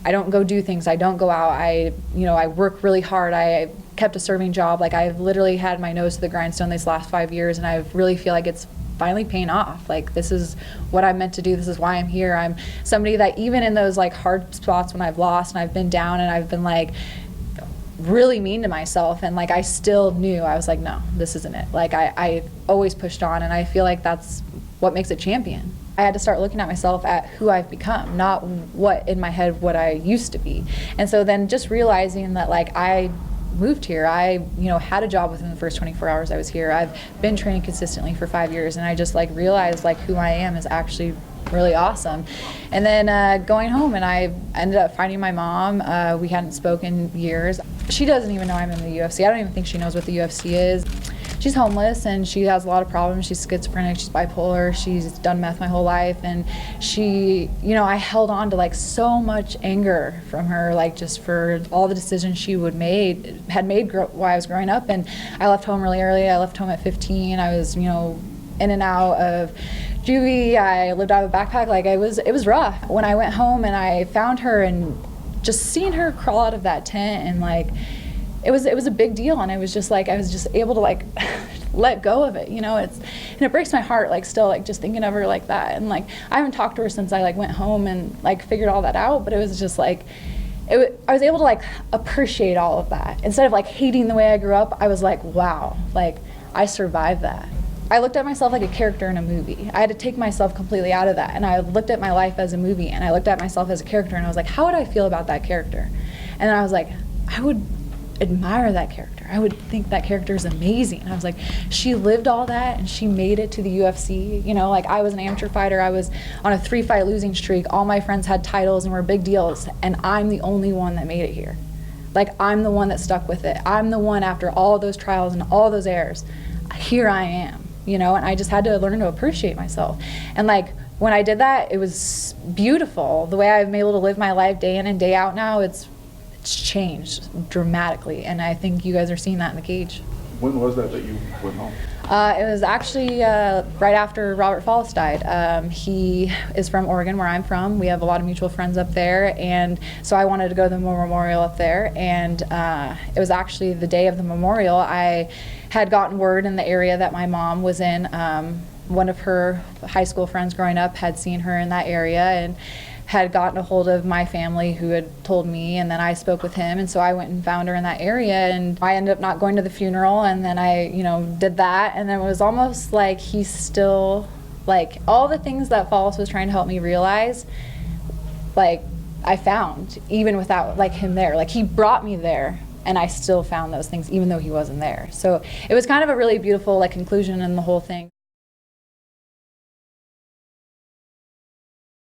I don't go do things. I don't go out. I work really hard. I kept a serving job. Like, I've literally had my nose to the grindstone these last 5 years, and I really feel like it's finally paying off. Like, this is what I'm meant to do. This is why I'm here. I'm somebody that even in those like hard spots when I've lost and I've been down and I've been like really mean to myself, and like I still knew, I was like, no, this isn't it. Like, I always pushed on, and I feel like that's what makes a champion. I had to start looking at myself at who I've become, not what in my head what I used to be. And so then just realizing that, like, I moved here, I had a job within the first 24 hours I was here. I've been training consistently for 5 years, and I just like realized like who I am is actually really awesome. And then going home, and I ended up finding my mom. We hadn't spoken years. She doesn't even know I'm in the UFC. I don't even think she knows what the UFC is. She's homeless, and she has a lot of problems. She's schizophrenic, she's bipolar, she's done meth my whole life, and she, I held on to like so much anger from her, like just for all the decisions she had made while I was growing up. And I left home really early. I left home at 15. I was, in and out of juvie. I lived out of a backpack. Like, it was rough. When I went home and I found her, and just seeing her crawl out of that tent, and like, it was a big deal, and I was just able to like let go of it, and it breaks my heart, like, still, like, just thinking of her like that. And like, I haven't talked to her since I like went home and like figured all that out, but it was just like, I was able to like appreciate all of that. Instead of like hating the way I grew up, I was like, wow, like, I survived that. I looked at myself like a character in a movie. I had to take myself completely out of that, and I looked at my life as a movie, and I looked at myself as a character, and I was like, how would I feel about that character? And then I was like, I would admire that character. I would think that character is amazing. And I was like, she lived all that, and she made it to the UFC. Like, I was an amateur fighter. I was on a 3-fight losing streak. All my friends had titles and were big deals, and I'm the only one that made it here. Like, I'm the one that stuck with it. I'm the one, after all those trials and all those errors, here I am, and I just had to learn to appreciate myself. And like, when I did that, it was beautiful. The way I've been able to live my life day in and day out now, it's changed dramatically, and I think you guys are seeing that in the cage. When was that you went home? It was actually right after Robert Follis died. He is from Oregon, where I'm from. We have a lot of mutual friends up there, and so I wanted to go to the memorial up there. And it was actually the day of the memorial. I had gotten word in the area that my mom was in. One of her high school friends growing up had seen her in that area, and had gotten a hold of my family, who had told me, and then I spoke with him, and so I went and found her in that area, and I ended up not going to the funeral, and then I, did that, and then it was almost like he's still, like, all the things that Follis was trying to help me realize, like, I found, even without, like, him there. Like, he brought me there, and I still found those things, even though he wasn't there. So it was kind of a really beautiful, like, conclusion in the whole thing.